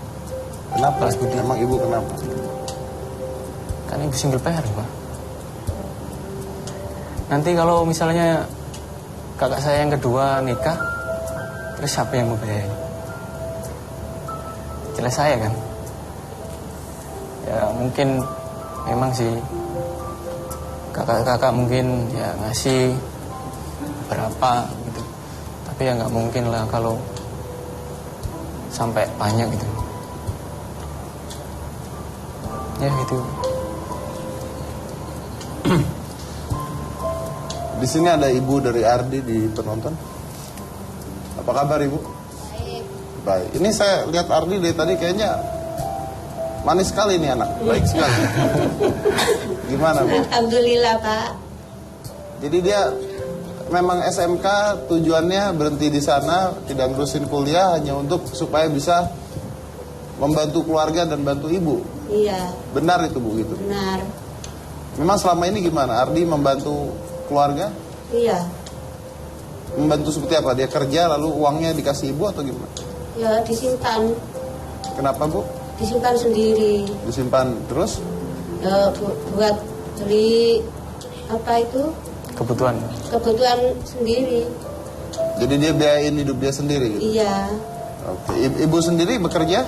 Kenapa? Balas budi. Emang ibu kenapa? Kan ibu single parent Pak. Nanti kalau misalnya kakak saya yang kedua nikah, terus siapa yang mau biayain? Jelas saya kan. Ya mungkin memang sih kakak-kakak mungkin ya ngasih berapa gitu. Tapi ya nggak mungkin lah kalau sampai banyak gitu. Ya gitu. Di sini ada ibu dari Ardi di penonton. Apa kabar ibu? Baik. Baik. Ini saya lihat Ardi dari tadi kayaknya manis sekali nih anak. Baik sekali. Gimana bu? Alhamdulillah Pak. Jadi dia memang SMK tujuannya berhenti di sana, tidak nerusin kuliah hanya untuk supaya bisa membantu keluarga dan bantu ibu. Iya. Benar itu bu gitu? Benar. Memang selama ini gimana? Ardi membantu keluarga? Iya. Membantu seperti apa? Dia kerja lalu uangnya dikasih ibu atau gimana? Ya disimpan. Kenapa bu? Disimpan sendiri. Disimpan terus? Ya buat beli apa itu? Kebutuhan. Kebutuhan sendiri. Jadi dia biayain hidup dia sendiri gitu? Iya. Oke. Ibu sendiri bekerja?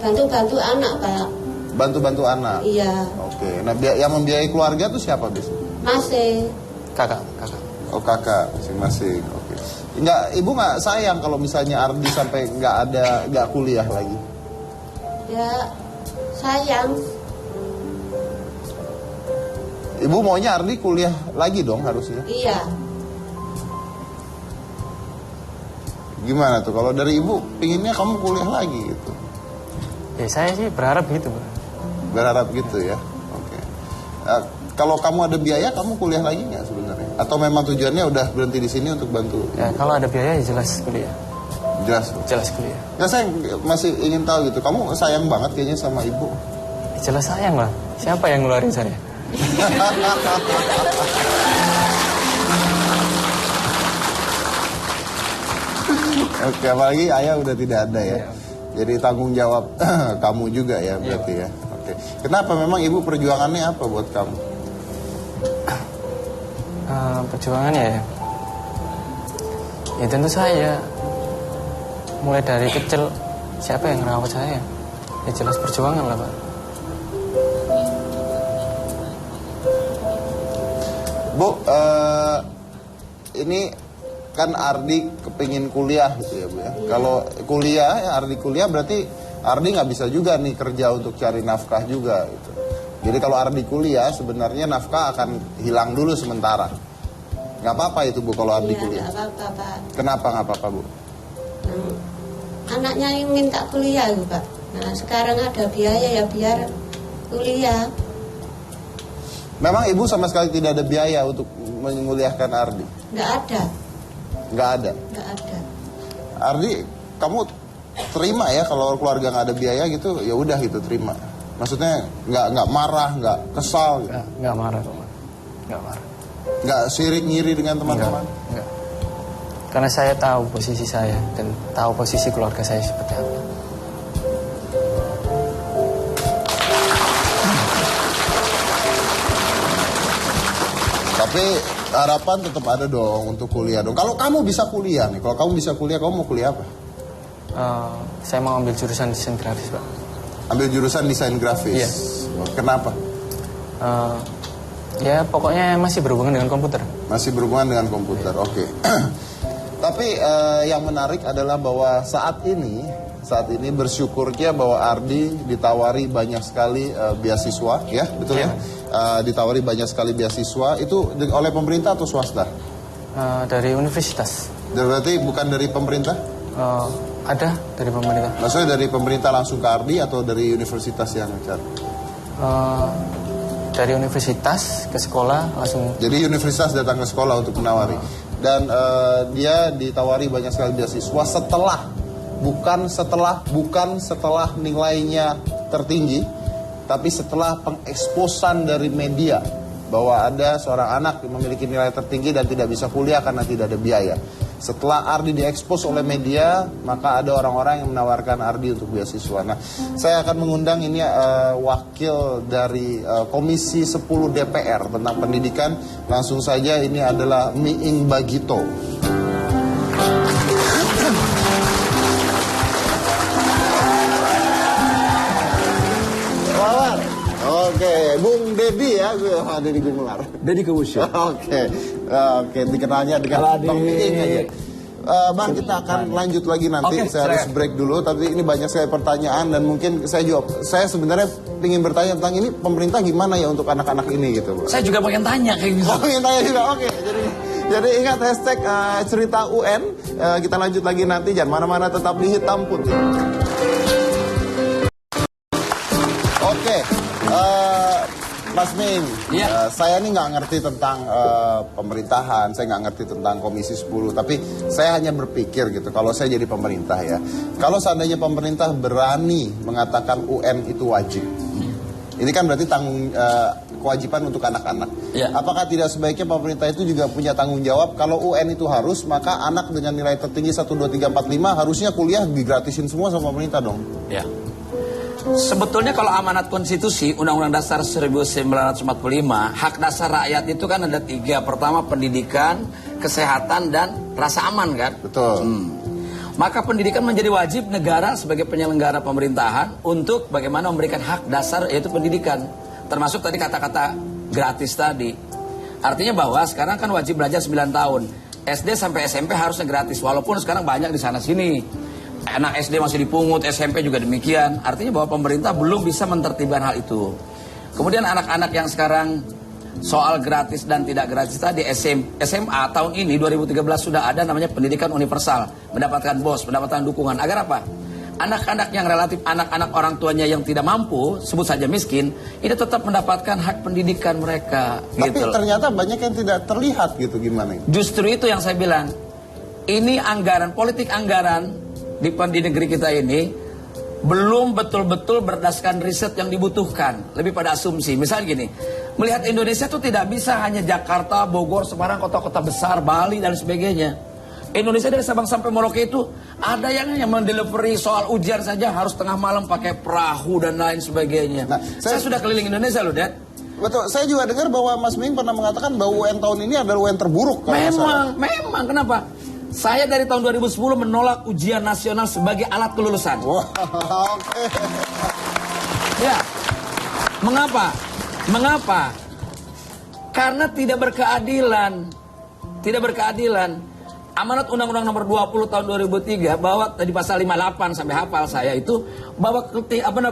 Bantu-bantu anak Pak. Bantu-bantu anak? Iya. Oke. Nah yang membiayai keluarga tuh siapa biasanya? Masih. Kakak. Oh kakak masing-masing. Oke. Ibu nggak sayang kalau misalnya Ardi sampai nggak kuliah lagi? Ya sayang. Ibu maunya Ardi kuliah lagi dong harusnya? Iya. Gimana tuh kalau dari ibu pinginnya kamu kuliah lagi gitu? Ya saya sih berharap gitu Pak. Berharap gitu ya. Oke. Kalau kamu ada biaya kamu kuliah lagi nggak sebenarnya? Atau memang tujuannya udah berhenti di sini untuk bantu? Ya kalau ada biaya ya jelas kuliah. Jelas kuliah. Ya saya masih ingin tahu gitu. Kamu sayang banget kayaknya sama ibu. Ya, jelas sayang lah. Siapa yang ngeluarin saya? Oke, apalagi ayah udah tidak ada ya. Jadi tanggung jawab kamu juga ya berarti ya. Oke. Kenapa memang ibu perjuangannya apa buat kamu? Perjuangannya ya tentu saya mulai dari kecil siapa yang ngerawat saya ya jelas perjuangan lah Pak. Bu, ini kan Ardi kepingin kuliah gitu ya Bu ya. Kalau kuliah, Ardi kuliah berarti Ardi nggak bisa juga nih kerja untuk cari nafkah juga gitu. Jadi kalau Ardi kuliah sebenarnya nafkah akan hilang dulu sementara. Nggak apa-apa itu Bu kalau Ardi kuliah? Nggak apa-apa Pak. Kenapa nggak apa-apa Bu? Anaknya yang minta kuliah gitu Pak. Nah sekarang ada biaya ya biar kuliah. Memang ibu sama sekali tidak ada biaya untuk menguliahkan Ardi? Nggak ada. Nggak ada? Nggak ada. Ardi, kamu terima ya kalau keluarga nggak ada biaya gitu, ya udah gitu terima. Maksudnya nggak marah, nggak kesal gitu? Nggak marah kok, nggak marah. Nggak sirik ngiri dengan teman-teman? Nggak. Karena saya tahu posisi saya dan tahu posisi keluarga saya seperti apa. Tapi harapan tetap ada dong untuk kuliah dong. Kalau kamu bisa kuliah nih, kalau kamu bisa kuliah, kamu mau kuliah apa? Saya mau ambil jurusan desain grafis, Pak. Ambil jurusan desain grafis? Iya. Kenapa? Ya pokoknya masih berhubungan dengan komputer. Masih berhubungan dengan komputer, oke. Tapi yang menarik adalah bahwa saat ini bersyukurnya bahwa Ardi ditawari banyak sekali beasiswa, ya betul ya? Ditawari banyak sekali beasiswa, itu oleh pemerintah atau swasta? Dari universitas. Berarti bukan dari pemerintah? Ada dari pemerintah. Maksudnya dari pemerintah langsung ke Ardi atau dari universitas yang cari? Dari universitas ke sekolah langsung. Jadi universitas datang ke sekolah untuk menawari. Dan dia ditawari banyak sekali beasiswa bukan setelah nilainya tertinggi, tapi setelah pengeksposan dari media bahwa ada seorang anak yang memiliki nilai tertinggi dan tidak bisa kuliah karena tidak ada biaya. Setelah Ardi diekspos oleh media, maka ada orang-orang yang menawarkan Ardi untuk beasiswa. Nah, saya akan mengundang ini wakil dari Komisi 10 DPR tentang pendidikan. Langsung saja, ini adalah Miing Bagito. Oke, Bung Dedi ya, Dedi Gumelar. Dedi Kemusya. Oke, dikenalnya dengan Bang Miing aja. Bang, kita akan lanjut lagi nanti. Saya harus break dulu, tapi ini banyak sekali pertanyaan dan mungkin saya jawab. Saya sebenarnya ingin bertanya tentang ini, pemerintah gimana ya untuk anak-anak ini gitu, Bang. Saya juga pengen tanya kayak gitu. Oh, pengen tanya juga. Oke, jadi ingat hashtag cerita UN. Kita lanjut lagi nanti, jangan mana-mana, tetap di Hitam Putih. Oke. Mas Miing, saya ini nggak ngerti tentang pemerintahan, saya nggak ngerti tentang Komisi 10, tapi saya hanya berpikir gitu, kalau saya jadi pemerintah ya, kalau seandainya pemerintah berani mengatakan UN itu wajib, ini kan berarti kewajiban untuk anak-anak. Apakah tidak sebaiknya pemerintah itu juga punya tanggung jawab, kalau UN itu harus, maka anak dengan nilai tertinggi 1, 2, 3, 4, 5 harusnya kuliah digratisin semua sama pemerintah dong? Ya. Sebetulnya kalau amanat konstitusi Undang-Undang Dasar 1945, hak dasar rakyat itu kan ada 3. Pertama pendidikan, kesehatan, dan rasa aman kan? Betul. Maka pendidikan menjadi wajib negara sebagai penyelenggara pemerintahan untuk bagaimana memberikan hak dasar, yaitu pendidikan. Termasuk tadi kata-kata gratis tadi. Artinya bahwa sekarang kan wajib belajar 9 tahun. SD sampai SMP harusnya gratis, walaupun sekarang banyak di sana-sini. Anak SD masih dipungut, SMP juga demikian. Artinya bahwa pemerintah belum bisa menertibkan hal itu. Kemudian anak-anak yang sekarang soal gratis dan tidak gratis tadi, SMA tahun ini 2013 sudah ada namanya pendidikan universal, mendapatkan BOS, mendapatkan dukungan. Agar apa? Anak-anak yang relatif anak-anak orang tuanya yang tidak mampu, sebut saja miskin, itu tetap mendapatkan hak pendidikan mereka. Tapi gitu. ternyata banyak yang tidak terlihat gitu, gimana? Justru itu yang saya bilang. Ini anggaran, politik anggaran di negeri kita ini belum betul-betul berdasarkan riset yang dibutuhkan, lebih pada asumsi. Misalnya gini, melihat Indonesia itu tidak bisa hanya Jakarta, Bogor, Semarang, kota-kota besar, Bali dan sebagainya. Indonesia dari Sabang sampai Merauke itu ada yang mendelivery soal ujian saja harus tengah malam pakai perahu dan lain sebagainya. Nah, saya sudah keliling Indonesia loh, Dad. Betul, saya juga dengar bahwa Mas Miing pernah mengatakan bahwa UN tahun ini adalah UN terburuk. Memang, kenapa? Saya dari tahun 2010 menolak ujian nasional sebagai alat kelulusan. Oke. Ya. Mengapa? Karena tidak berkeadilan. Tidak berkeadilan. Amanat Undang-Undang Nomor 20 tahun 2003 bahwa tadi pasal 58 sampai hafal saya itu bahwa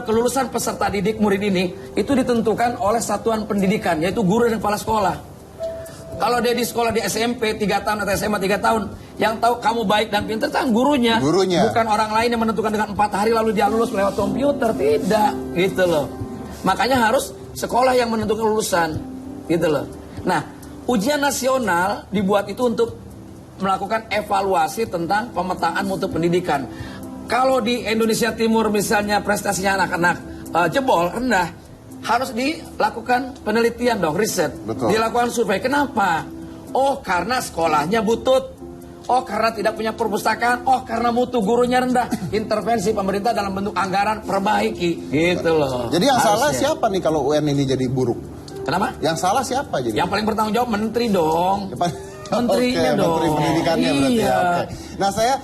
kelulusan peserta didik murid ini itu ditentukan oleh satuan pendidikan, yaitu guru dan kepala sekolah. Kalau dia di sekolah di SMP 3 tahun atau SMA 3 tahun, yang tahu kamu baik dan pintar kan gurunya. Bukan orang lain yang menentukan dengan 4 hari lalu dia lulus lewat komputer. Tidak, gitu loh. Makanya harus sekolah yang menentukan lulusan. gitu loh. Nah, ujian nasional dibuat itu untuk melakukan evaluasi tentang pemetaan mutu pendidikan. Kalau di Indonesia Timur misalnya prestasinya anak-anak jebol, rendah, harus dilakukan penelitian dong, riset. Betul. Dilakukan survei. Kenapa? Oh, karena sekolahnya butut. Oh, karena tidak punya perpustakaan. Oh, karena mutu gurunya rendah. Intervensi pemerintah dalam bentuk anggaran perbaiki. Gitu loh. Jadi yang salah Harusnya. siapa nih kalau UN ini jadi buruk? Kenapa? Yang salah siapa jadi? Yang paling bertanggung jawab menteri dong. Menterinya Oke, dong. Menteri Pendidikannya berarti ya. Iya. Oke. Nah saya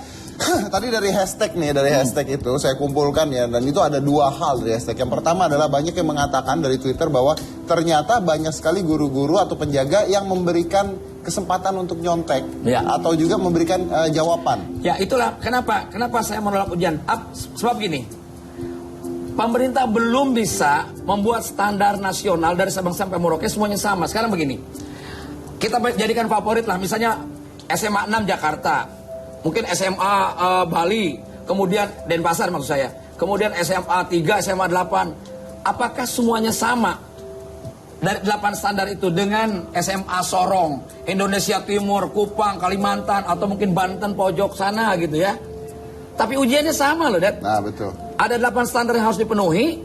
tadi dari hashtag nih, dari hashtag itu saya kumpulkan ya, dan itu ada dua hal dari hashtag. Yang pertama adalah banyak yang mengatakan dari Twitter bahwa ternyata banyak sekali guru-guru atau penjaga yang memberikan kesempatan untuk nyontek atau juga memberikan jawaban. Ya itulah kenapa saya menolak ujian. Sebab gini, pemerintah belum bisa membuat standar nasional dari Sabang sampai Merauke semuanya sama. Sekarang begini, kita jadikan favorit lah, misalnya SMA 6 Jakarta, mungkin SMA Bali, kemudian Denpasar maksud saya, kemudian SMA 3, SMA 8. Apakah semuanya sama? Dari 8 standar itu dengan SMA Sorong, Indonesia Timur, Kupang, Kalimantan, atau mungkin Banten, pojok sana gitu ya. Tapi ujiannya sama loh, Dad. Nah, betul. Ada 8 standar yang harus dipenuhi.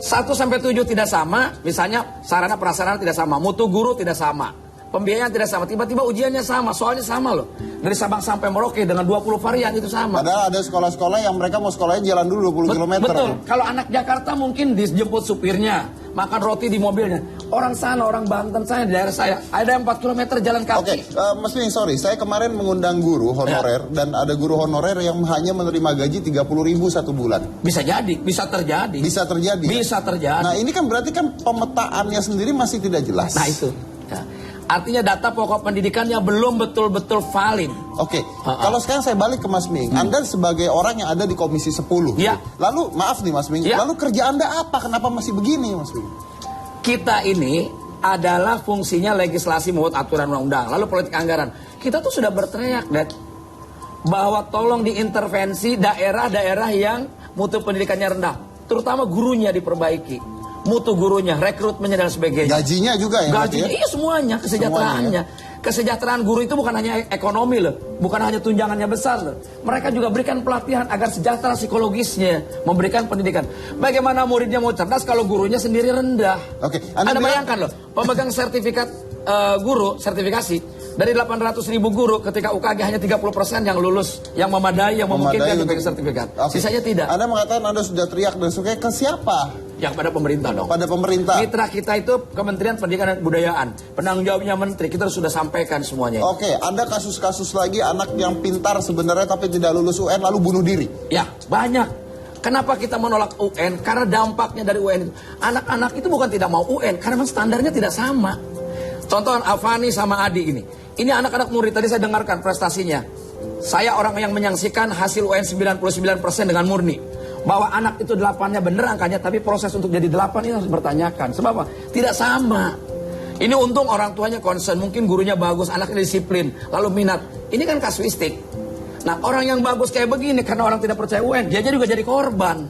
1-7 tidak sama, misalnya sarana prasarana tidak sama, mutu guru tidak sama, pembiayaan tidak sama, tiba-tiba ujiannya sama, soalnya sama loh. Dari Sabang sampai Merauke dengan 20 varian itu sama. Padahal ada sekolah-sekolah yang mereka mau sekolahnya jalan dulu 20 km. Betul. Kalau anak Jakarta mungkin dijemput supirnya, makan roti di mobilnya. Orang sana, orang Banten saya, di daerah saya, ada 4 km jalan kaki. Oke, Mas Ming, sorry, saya kemarin mengundang guru honorer dan ada guru honorer yang hanya menerima gaji 30.000 satu bulan. Bisa jadi, bisa terjadi. Bisa terjadi. Bisa terjadi. Nah, ini kan berarti kan pemetaannya sendiri masih tidak jelas. Nah, itu. Ya. Artinya data pokok pendidikannya belum betul-betul valid. Oke, kalau sekarang saya balik ke Mas Ming, Anda sebagai orang yang ada di Komisi 10. Ya. Lalu, maaf nih Mas Ming, lalu kerja Anda apa? Kenapa masih begini Mas Ming? Kita ini adalah fungsinya legislasi membuat aturan undang-undang, lalu politik anggaran. Kita tuh sudah berteriak, Dad, bahwa tolong diintervensi daerah-daerah yang mutu pendidikannya rendah, terutama gurunya diperbaiki. Mutu gurunya, rekrutmennya dan sebagainya. Gajinya juga ya? Gajinya, iya semuanya, kesejahteraannya. Kesejahteraan guru itu bukan hanya ekonomi loh, bukan hanya tunjangannya besar loh. Mereka juga berikan pelatihan agar sejahtera psikologisnya, memberikan pendidikan. Bagaimana muridnya mau cerdas kalau gurunya sendiri rendah? Oke, Anda bayangkan loh, pemegang sertifikat guru, sertifikasi dari 800.000 guru ketika UKG hanya 30% yang lulus, yang memadai, yang memungkinkan untuk sertifikat. Sisanya tidak. Anda mengatakan Anda sudah teriak dan suka ke siapa? Yang pada pemerintah dong. Pada pemerintah. Mitra kita itu Kementerian Pendidikan dan Kebudayaan. Penanggung jawabnya menteri. Kita sudah sampaikan semuanya. Oke, ada kasus-kasus lagi anak yang pintar sebenarnya tapi tidak lulus UN lalu bunuh diri. Ya, banyak. Kenapa kita menolak UN? Karena dampaknya dari UN itu. Anak-anak itu bukan tidak mau UN, karena memang standarnya tidak sama. Contoh Avani sama Adi ini. Ini anak-anak murid, tadi saya dengarkan prestasinya. Saya orang yang menyaksikan hasil UN 99% dengan murni. Bahwa anak itu 8-nya bener angkanya, tapi proses untuk jadi 8 ini harus bertanyakan. Sebab apa? Tidak sama. Ini untung orang tuanya concern, mungkin gurunya bagus, anaknya disiplin, lalu minat. Ini kan kasuistik. Nah, orang yang bagus kayak begini karena orang tidak percaya UN, dia juga jadi korban.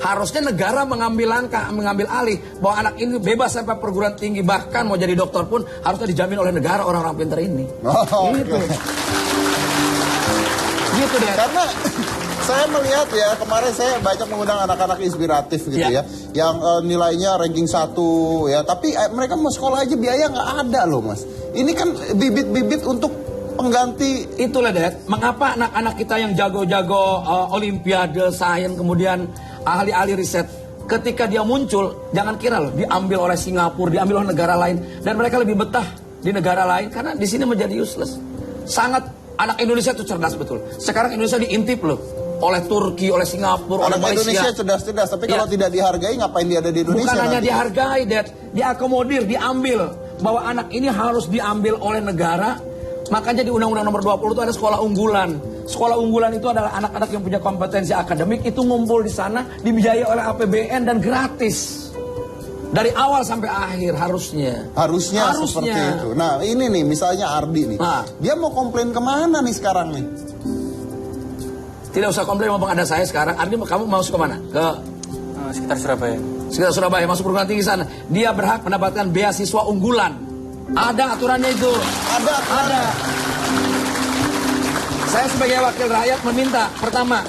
Harusnya negara mengambil langkah, mengambil alih bahwa anak ini bebas sampai perguruan tinggi, bahkan mau jadi dokter pun harusnya dijamin oleh negara orang-orang pintar ini. Gitu. Gitu deh. Karena saya melihat ya, kemarin saya banyak mengundang anak-anak inspiratif gitu ya, yang nilainya ranking 1 ya, tapi mereka mau sekolah aja biaya nggak ada loh Mas. Ini kan bibit-bibit untuk pengganti. Itulah Dad, mengapa anak-anak kita yang jago-jago olimpiade, sains, kemudian ahli-ahli riset, ketika dia muncul, jangan kira loh diambil oleh Singapura, diambil oleh negara lain, dan mereka lebih betah di negara lain karena di sini menjadi useless. Sangat, anak Indonesia itu cerdas betul. Sekarang Indonesia diintip loh oleh Turki, oleh Singapura, oleh Malaysia. Indonesia cerdas-cerdas, tapi kalau tidak dihargai ngapain dia ada di Indonesia? Bukan hanya nanti? dihargai, Dad, diakomodir, diambil. Bahwa anak ini harus diambil oleh negara. Makanya di Undang-Undang Nomor 20 itu ada sekolah unggulan. Sekolah unggulan itu adalah anak-anak yang punya kompetensi akademik, itu ngumpul di sana, dibiayai oleh APBN dan gratis. Dari awal sampai akhir harusnya. Harusnya seperti itu. Nah ini nih misalnya Ardi nih, dia mau komplain kemana nih sekarang nih? Tidak usah komplain, mumpung ada saya sekarang. Ardi, kamu mau kemana? Ke sekitar Surabaya. sekitar Surabaya, masuk perguruan tinggi sana, dia berhak mendapatkan beasiswa unggulan. Ada aturannya itu. Ada. Saya sebagai wakil rakyat meminta, pertama,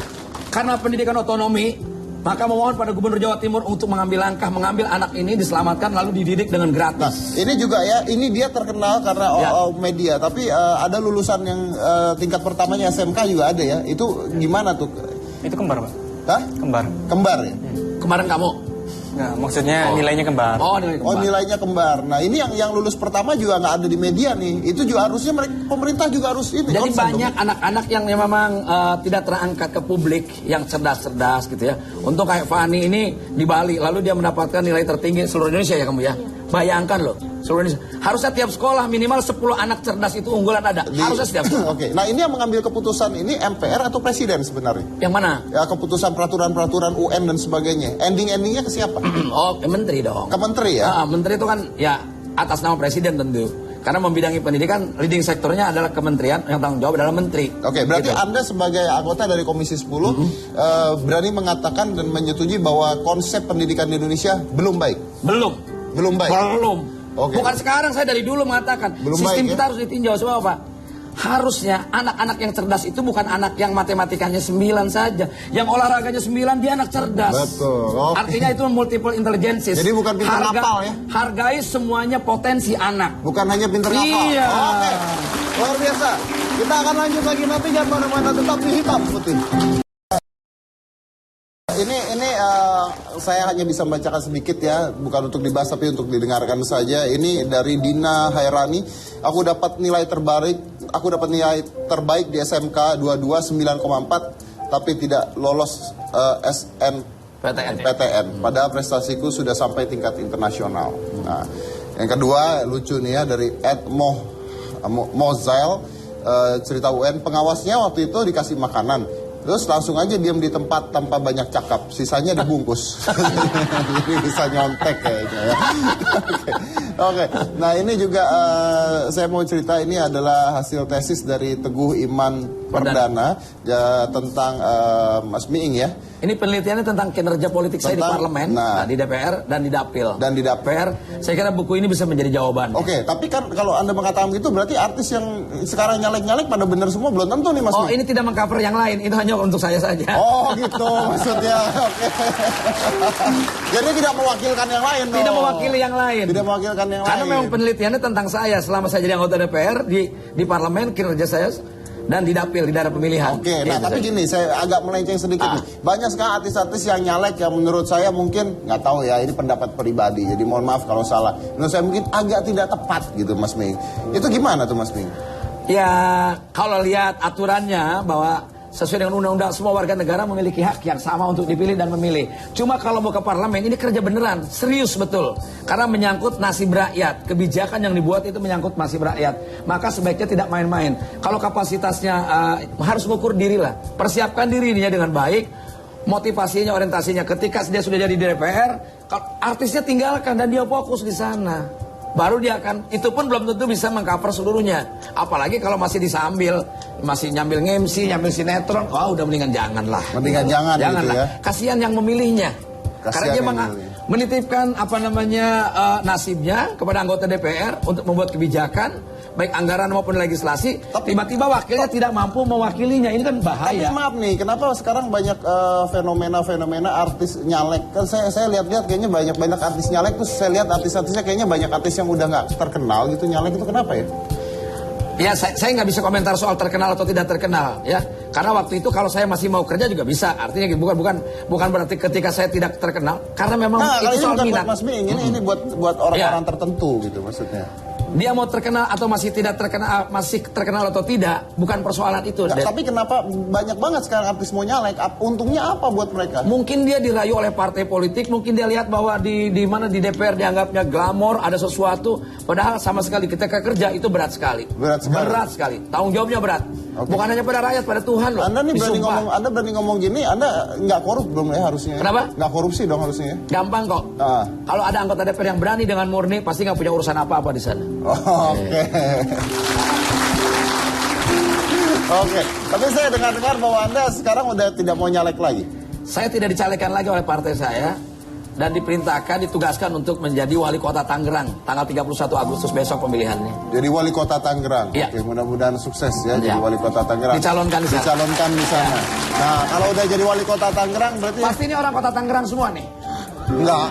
karena pendidikan otonomi, maka memohon pada Gubernur Jawa Timur untuk mengambil langkah, mengambil anak ini, diselamatkan, lalu dididik dengan gratis. Nah, ini juga ya, ini dia terkenal karena media, tapi ada lulusan yang tingkat pertamanya SMK juga ada ya. Itu gimana tuh? Itu kembar, Pak. Hah? Kembar. Kembar ya? Kemarin kamu? Nah, maksudnya nilainya kembar. Oh, nilai kembar. Oh, nilainya kembar. Nah, ini yang lulus pertama juga nggak ada di media nih. Itu juga harusnya pemerintah juga harus ini. Jadi banyak anak-anak yang memang tidak terangkat ke publik, yang cerdas-cerdas gitu ya. Untuk kayak Fani ini di Bali, lalu dia mendapatkan nilai tertinggi seluruh Indonesia ya kamu ya. Bayangkan loh, seluruh Indonesia. Harusnya tiap sekolah minimal 10 anak cerdas itu unggulan ada. Harusnya setiap sekolah. Oke. Nah, ini yang mengambil keputusan ini MPR atau Presiden sebenarnya? Yang mana? Ya, keputusan peraturan-peraturan UN dan sebagainya. Ending-endingnya ke siapa? Oh, ke menteri dong. Ke menteri ya? Menteri itu kan ya atas nama presiden tentu. Karena membidangi pendidikan, leading sektornya adalah kementerian, yang tanggung jawab adalah menteri. Oke, berarti gitu. Anda sebagai anggota dari Komisi 10 berani mengatakan dan menyetujui bahwa konsep pendidikan di Indonesia belum baik? Belum baik? Belum. Oke. Bukan sekarang, saya dari dulu mengatakan belum sistem baik, kita harus ditinjau. Sebab apa? Harusnya anak-anak yang cerdas itu bukan anak yang matematikanya 9 saja. Yang olahraganya 9, dia anak cerdas. Betul. Okay. Artinya itu multiple intelligences. Jadi bukan pintar hafal ya? Hargai semuanya potensi anak. Bukan hanya pintar hafal. Iya. Oke. Luar biasa. Kita akan lanjut lagi nanti, jangan mana-mana, tetap di Hitam Putih. Ini saya hanya bisa membacakan sedikit ya, bukan untuk dibahas tapi untuk didengarkan saja. Ini dari Dina Hairani. Aku dapat nilai terbaik di SMK 22 9,4 tapi tidak lolos SNPTN. Padahal prestasiku sudah sampai tingkat internasional. Nah, yang kedua lucu nih ya, dari Ed Mozail, cerita UN, pengawasnya waktu itu dikasih makanan. Terus langsung aja diam di tempat tanpa banyak cakap, sisanya dibungkus. Jadi bisa nyontek kayaknya ya. Oke. Nah ini juga saya mau cerita, ini adalah hasil tesis dari Teguh Iman Perdana tentang Mas Miing ya. Ini penelitiannya tentang kinerja politik saya di parlemen, di DPR dan di Dapil. Saya kira buku ini bisa menjadi jawaban. Oke, tapi kan kalau Anda mengatakan begitu berarti artis yang sekarang nyalek-nyalek pada benar semua, belum tentu nih Mas. Oh, ini tidak mengcover yang lain, itu hanya untuk saya saja. Oh gitu maksudnya. Oke. Jadi tidak mewakilkan yang lain dong. Tidak mewakili yang lain. Tidak mewakilkan yang Karena lain. memang penelitiannya tentang saya selama saya jadi anggota DPR di parlemen, kinerja saya dan di Dapil, di daerah pemilihan. Oke, nah tapi gini, saya agak melenceng sedikit nih. Banyak sekali artis-artis yang nyalek yang menurut saya mungkin, nggak tahu ya, ini pendapat pribadi, jadi mohon maaf kalau salah. Menurut saya mungkin agak tidak tepat gitu Mas Ming. Itu gimana tuh Mas Ming? Ya, kalau lihat aturannya bahwa sesuai dengan undang-undang semua warga negara memiliki hak yang sama untuk dipilih dan memilih. Cuma kalau mau ke parlemen ini kerja beneran, serius betul. Karena menyangkut nasib rakyat, kebijakan yang dibuat itu menyangkut nasib rakyat. Maka sebaiknya tidak main-main. Kalau kapasitasnya harus mengukur diri lah, persiapkan dirinya dengan baik, motivasinya, orientasinya. Ketika dia sudah jadi di DPR, artisnya tinggalkan dan dia fokus di sana. Baru dia akan, itu pun belum tentu bisa mengcover seluruhnya. Apalagi kalau masih masih nyambil nge-MC, nyambil sinetron, udah mendingan jangan lah. Mendingan jangan gitu ya. Kasihan yang memilihnya. Karena dia menitipkan nasibnya kepada anggota DPR untuk membuat kebijakan, baik anggaran maupun legislasi. Tiba-tiba wakilnya tidak mampu mewakilinya, ini kan bahaya. Tapi maaf nih, kenapa sekarang banyak fenomena-fenomena artis nyalek? Kan saya lihat-lihat kayaknya banyak artis nyalek, terus saya lihat artis-artisnya kayaknya banyak artis yang udah nggak terkenal gitu nyalek, itu kenapa ya? Ya, saya nggak bisa komentar soal terkenal atau tidak terkenal, ya. Karena waktu itu kalau saya masih mau kerja juga bisa. Artinya bukan berarti ketika saya tidak terkenal, karena memang itu soal minat. Mas Ming, ini buat orang-orang tertentu gitu maksudnya. Dia mau terkenal atau masih terkenal atau tidak, bukan persoalan itu. Tapi kenapa banyak banget sekarang artis mau nyalek? Untungnya apa buat mereka? Mungkin dia dirayu oleh partai politik, mungkin dia lihat bahwa di DPR dianggapnya glamor, ada sesuatu, padahal sama sekali ketika kerja itu berat sekali. Berat sekali. Tanggung jawabnya berat. Okay. Bukan hanya pada rakyat, pada Tuhan loh. Anda berani ngomong gini, Anda nggak korup belum ya harusnya? Kenapa? Nggak korupsi dong harusnya. Gampang kok. Kalau ada anggota DPR yang berani dengan murni, pasti nggak punya urusan apa-apa di sana. Oke. Oke. Tapi saya dengar bahwa Anda sekarang udah tidak mau nyalek lagi. Saya tidak dicalekkan lagi oleh partai saya. dan diperintahkan, ditugaskan untuk menjadi wali kota Tangerang tanggal 31 Agustus besok pemilihannya. Jadi wali kota Tangerang. Iya. Oke, mudah-mudahan sukses ya Iya. jadi wali kota Tangerang. Dicalonkan di sana. Dicalonkan di sana. Nah, kalau udah jadi wali kota Tangerang berarti Pasti ini orang kota Tangerang semua nih. enggak.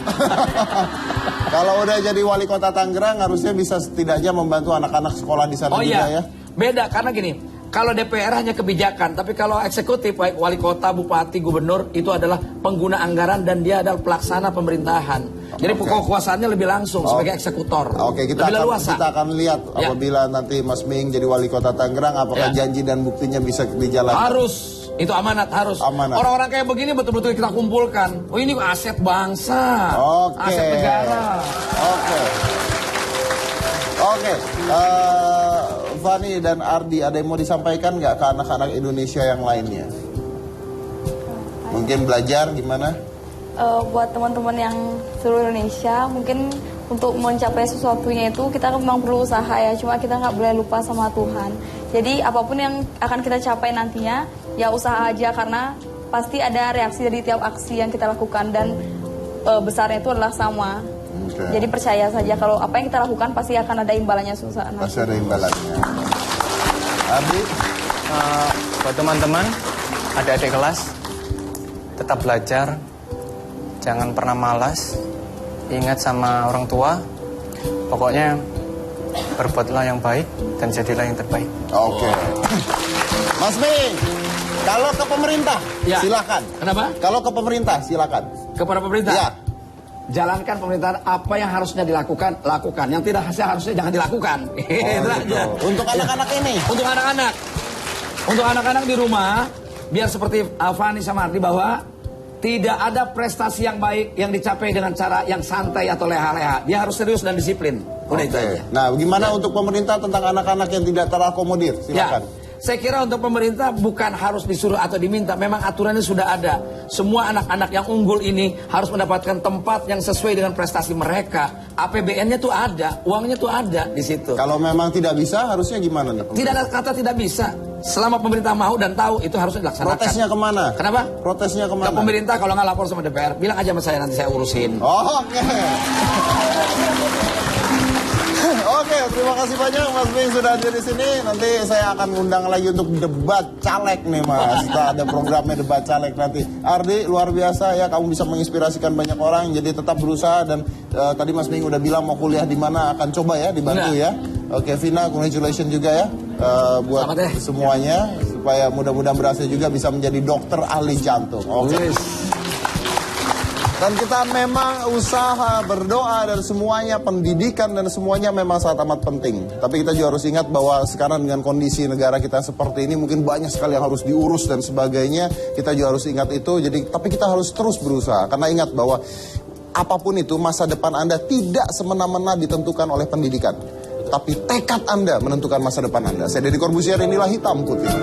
Kalau udah jadi wali kota Tangerang harusnya bisa setidaknya membantu anak-anak sekolah di sana Oh juga iya, ya. beda karena gini, kalau DPR hanya kebijakan, tapi kalau eksekutif, baik wali kota, bupati, gubernur, itu adalah pengguna anggaran dan dia adalah pelaksana pemerintahan. Jadi kekuasaannya lebih langsung sebagai eksekutor. Oke, kita lebih akan, leluasa. kita akan lihat Ya. apabila nanti Mas Ming jadi wali kota Tangerang, apakah Ya. janji dan buktinya bisa dijalankan. Harus, itu amanat harus. Amanat. Orang-orang kayak begini betul-betul kita kumpulkan. Oh ini aset bangsa, Oke. aset negara. Oke, Fani dan Ardi, ada yang mau disampaikan nggak ke anak-anak Indonesia yang lainnya? Mungkin belajar gimana? Buat teman-teman yang seluruh Indonesia, mungkin untuk mencapai sesuatunya itu kita memang perlu usaha ya, cuma kita nggak boleh lupa sama Tuhan. Jadi apapun yang akan kita capai nantinya, ya usaha aja karena pasti ada reaksi dari tiap aksi yang kita lakukan dan besarnya itu adalah sama. Jadi percaya saja kalau apa yang kita lakukan pasti akan ada imbalannya susah. Pasti ada imbalannya. Ardi? Buat teman-teman, adik-adik kelas, tetap belajar, jangan pernah malas, ingat sama orang tua, pokoknya berbuatlah yang baik dan jadilah yang terbaik. Oke. Mas Ming, kalau ke pemerintah, Ya. silakan. Kenapa? Kalau ke pemerintah, silakan. Kepada pemerintah. Ya. Jalankan pemerintahan, apa yang harusnya dilakukan, lakukan. Yang tidak harusnya jangan dilakukan. Itu aja. Untuk anak-anak ini. Untuk anak-anak. Untuk anak-anak di rumah, biar seperti Fani sama Ardi bahwa tidak ada prestasi yang baik yang dicapai dengan cara yang santai atau leha-leha. Dia harus serius dan disiplin. Udah itu aja. Nah, bagaimana untuk pemerintah tentang anak-anak yang tidak terakomodir? Silakan. Ya, saya kira untuk pemerintah bukan harus disuruh atau diminta, memang aturannya sudah ada. Semua anak-anak yang unggul ini harus mendapatkan tempat yang sesuai dengan prestasi mereka. APBN-nya tuh ada, uangnya tuh ada di situ. Kalau memang tidak bisa, harusnya gimana nih? Tidak ada kata tidak bisa. Selama pemerintah mau dan tahu, itu harusnya dilaksanakan. Protesnya kemana? Kenapa? Protesnya kemana? Ke pemerintah kalau nggak lapor sama DPR, bilang aja sama saya, nanti saya urusin. Oke. Oke, terima kasih banyak Mas Ming sudah hadir di sini. Nanti saya akan undang lagi untuk debat caleg nih Mas. Kita ada programnya debat caleg nanti. Ardi, luar biasa ya, kamu bisa menginspirasikan banyak orang. Jadi tetap berusaha dan tadi Mas Ming udah bilang mau kuliah di mana, akan coba ya dibantu ya. Oke, Vina, congratulations juga ya buat semuanya supaya mudah-mudahan berhasil juga bisa menjadi dokter ahli jantung. Oke. Dan kita memang usaha, berdoa dan semuanya, pendidikan dan semuanya memang sangat amat penting. Tapi kita juga harus ingat bahwa sekarang dengan kondisi negara kita seperti ini mungkin banyak sekali yang harus diurus dan sebagainya. Kita juga harus ingat itu. Jadi tapi kita harus terus berusaha karena ingat bahwa apapun itu masa depan Anda tidak semena-mena ditentukan oleh pendidikan. Tapi tekad Anda menentukan masa depan Anda. Saya Deddy Corbuzier, inilah Hitam Putih.